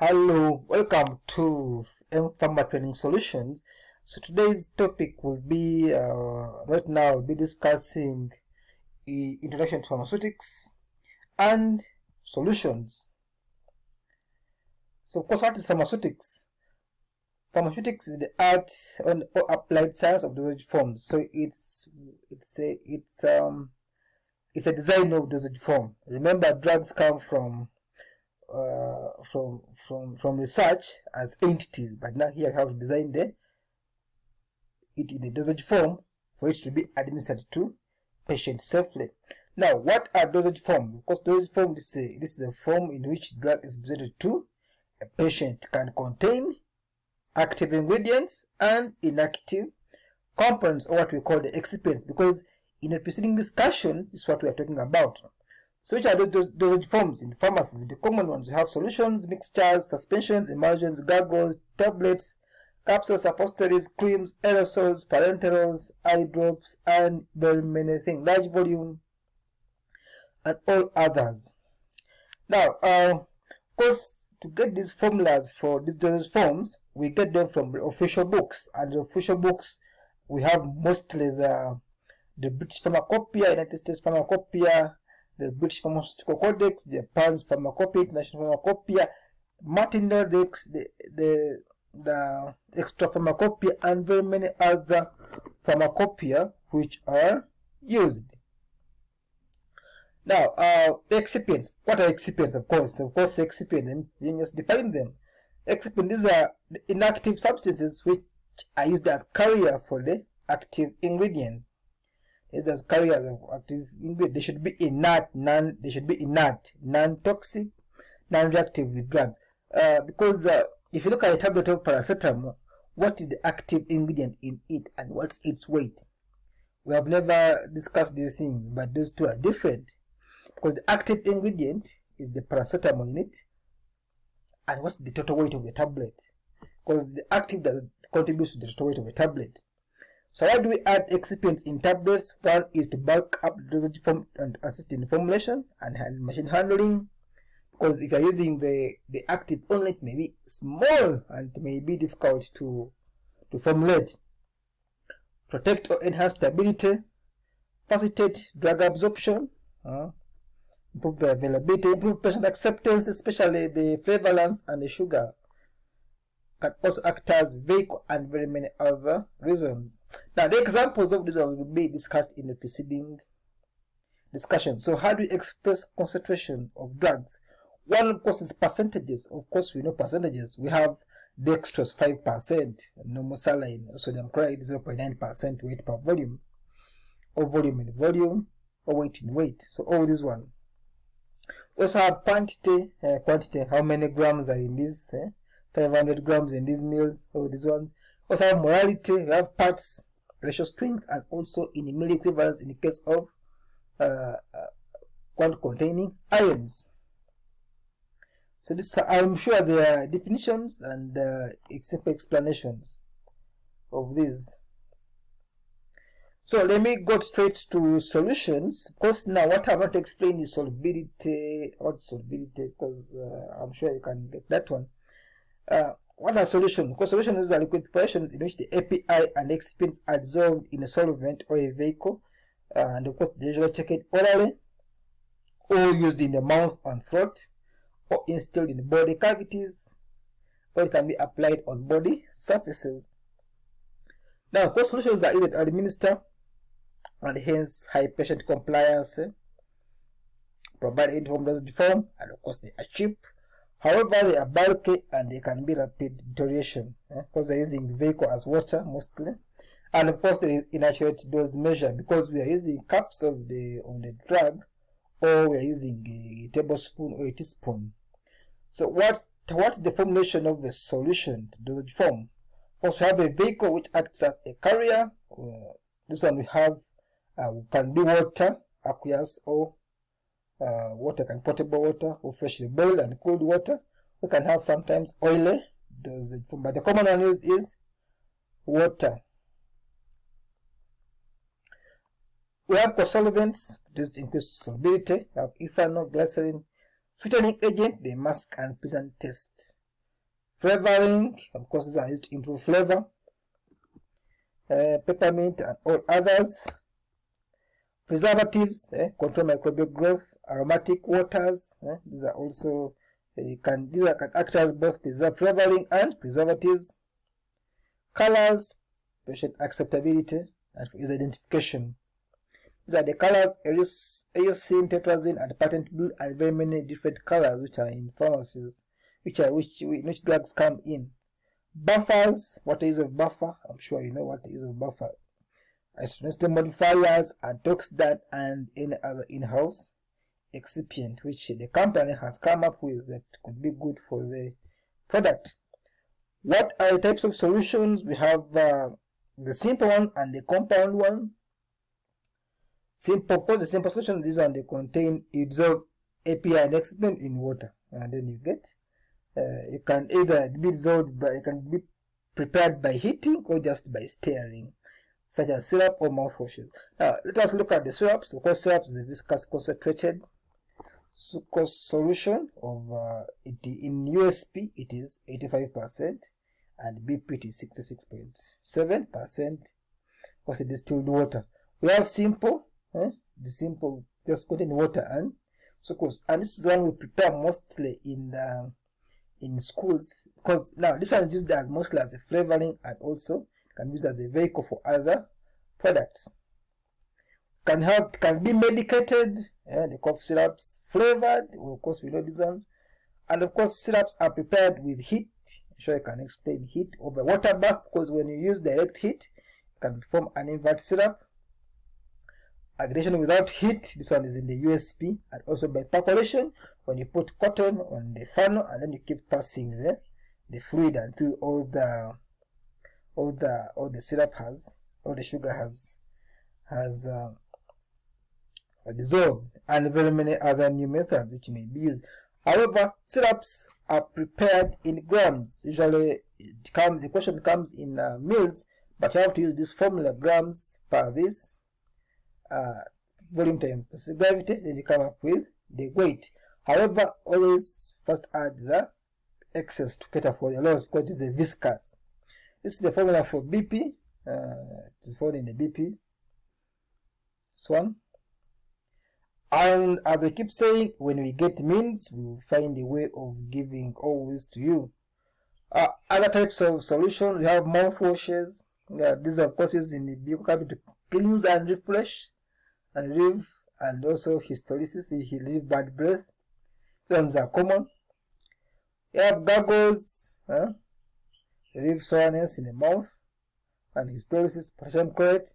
Hello, welcome to Pharma Training Solutions. So today's topic will be, right now, we'll be discussing the introduction to pharmaceutics and solutions. So of course, what is pharmaceutics? Pharmaceutics is the art or applied science of dosage forms. So it's a design of dosage form. Remember, drugs come from research as entities, but now here we have to design it in a dosage form for it to be administered to patients safely. Now, what are dosage forms? Of course, dosage form this is a form in which drug is presented to a patient. Can contain active ingredients and inactive components, or what we call the excipients, because in a preceding discussion, this is what we are talking about. So which are those dosage forms in pharmacies? The common ones, you have solutions, mixtures, suspensions, emulsions, gargles, tablets, capsules, suppositories, creams, aerosols, parenterals, eye drops, and very many things, large volume, and all others. Now, of course, to get these formulas for these dosage forms, we get them from the official books, and the official books we have mostly the British Pharmacopoeia, United States Pharmacopoeia, the British Pharmaceutical Codex, the Japan's Pharmacopoeia, International Pharmacopoeia, Martindale Codex, the Extra Pharmacopoeia, and very many other pharmacopoeia which are used. Now, excipients. What are excipients? Of course, excipients. You just define them. Excipients, these are the inactive substances which are used as carrier for the active ingredient. As carriers of active ingredient, they should be inert, non-toxic, non-reactive with drugs. Because if you look at a tablet of paracetamol, what is the active ingredient in it and what's its weight? We have never discussed these things, but those two are different. Because the active ingredient is the paracetamol in it, and what's the total weight of the tablet? Because the active contributes to the total weight of the tablet. So why do we add excipients in tablets? One is to bulk up the dosage form and assist in formulation and machine handling. Because if you are using the active only, it may be small and it may be difficult to formulate. Protect or enhance stability. Facilitate drug absorption. Improve the availability. Improve patient acceptance, especially the flavorants and the sugar. Can also act as vehicle and very many other reasons. Now, the examples of these will be discussed in the preceding discussion. So, how do we express concentration of drugs? One, of course, is percentages. Of course, we know percentages. We have dextrose 5%, normal saline, sodium chloride 0.9% weight per volume, or volume in volume, or weight in weight. So, all this one. We also have quantity. How many grams are in this? 500 grams in these meals. All these ones. Also have molality, we have parts, ratio strength, and also in milli equivalence in the case of quantity containing ions. So this, I'm sure there are definitions and simple explanations of these. So let me go straight to solutions. Of course, now what I want to explain is solubility. What's solubility? Because I'm sure you can get that one. What are solutions? Because solution is a liquid preparation in which the API and excipients are dissolved in a solvent or a vehicle, and of course they usually taken orally, or used in the mouth and throat, or instilled in the body cavities, or it can be applied on body surfaces. Now, of course, solutions are either administered, and hence high patient compliance, provide uniform dosage form, and of course they are cheap. However, they are bulky and they can be rapid deterioration because they're using vehicle as water mostly, and of course there is inaccurate dose measure because we are using cups of the drug, or we are using a tablespoon or a teaspoon. So what is the formulation of the solution dosage form? Also, we have a vehicle which acts as a carrier. This one we have can be water, aqueous, or water, can potable water, or freshly boiled and cooled water. We can have sometimes oily dosage form, but the common one used is water. We have co-solvents. This increase solubility. We have ethanol, glycerin, sweetening agent, the mask and pleasant taste. Flavoring, of course, these are used to improve flavor. Peppermint and all others. Preservatives, control microbial growth. Aromatic waters, these are also these can act as both flavoring and preservatives. Colors, patient acceptability and for user identification. These are the colors: eosine, tetrazine, and patent blue, and very many different colors which are in pharmacies, which drugs come in. Buffers, what is a buffer? I'm sure you know what is a buffer. Isotonicity modifiers, antioxidant, and any other in-house excipient which the company has come up with that could be good for the product. What are the types of solutions? We have the simple one and the compound one. Simple, of course, the simple solution, these are they contain, you dissolve API and excipient in water, and then you get, you can either be dissolved by, it can be prepared by heating or just by stirring, such as syrup or mouthwashes. Now, let us look at the syrups. Of course, syrups is a viscous concentrated sucrose solution of it in USP it is 85% and BP it is 66.7%. Of course, it is distilled water. We have simple, the simple just contain water and sucrose, and this is one we prepare mostly in schools, because now this one is used as mostly as a flavoring and also can be used as a vehicle for other products. Can be medicated, the cough syrups, flavored, of course we know these ones, and of course syrups are prepared with heat. I'm sure I can explain heat over water bath, because when you use direct heat, it can form an invert syrup. Aggregation without heat, this one is in the USP, and also by percolation, when you put cotton on the funnel and then you keep passing the fluid until all the syrup has, all the sugar has dissolved, and very many other new methods which may be used. However, syrups are prepared in grams. Usually, the question comes in mils, but you have to use this formula: grams per this volume times specific gravity. Then you come up with the weight. However, always first add the excess to cater for the loss, because it is a viscous. This is the formula for BP. It is found in the BP. This one. And as they keep saying, when we get means, we will find a way of giving all this to you. Other types of solutions, we have mouthwashes. These are, of course, used in the biocavity to cleanse and refresh and relieve, and also histolysis, relieve bad breath. These ones are common. We have gargles, relieve soreness in the mouth, and histolysis, potassium chlorate.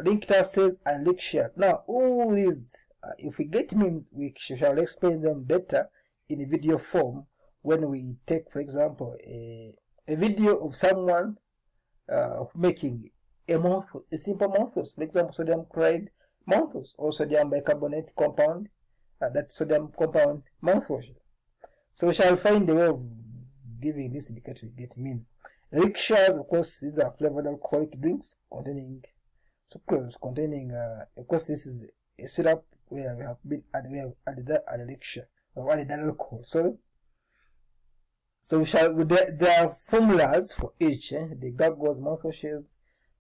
Linked acids and lixias. Now, all these, if we get means, we shall explain them better in a video form when we take, for example, a video of someone making a simple mouthwash, for example, sodium chloride mouthwash or sodium bicarbonate compound, that sodium compound mouthwash. So we shall find a way of giving this indicator we get means. Lixias, of course, these are flavored alcoholic drinks containing sucrose, containing, of course, this is a syrup where we have added that elixir, or added alcohol. So there are formulas for each, the gargles, mouthwashes,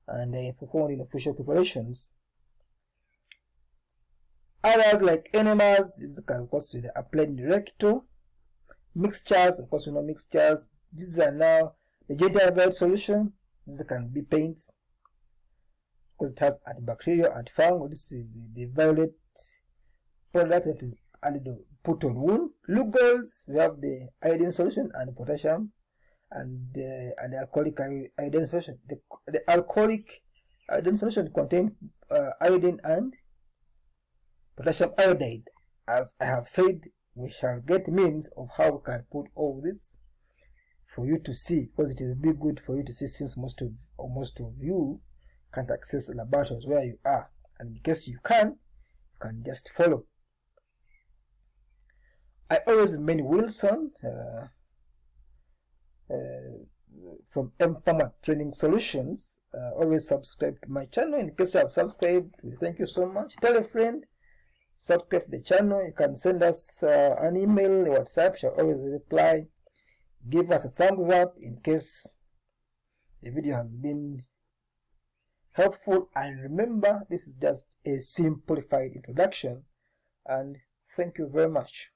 and found in official preparations. Others like enemas, these can, of course, be applied in the rectal. Mixtures, of course, we know mixtures. These are now the gentle solution. These can be paints, because it has antibacterial, antifungal. This is the violet product that is put on wound. Lugols, we have the iodine solution and potassium, and the alcoholic iodine solution. The alcoholic iodine solution contains iodine and potassium iodide. As I have said, we shall get means of how we can put all this for you to see, because it will be good for you to see, since most of you can't access laboratories where you are, and in case you can just follow. I always remain Wilson from Pharma Training Solutions. Always subscribe to my channel. In case you have subscribed, we thank you so much. Tell a friend, subscribe to the channel. You can send us an email, a WhatsApp. Shall always reply Give us a thumbs up in case the video has been helpful, and remember, this is just a simplified introduction, and thank you very much.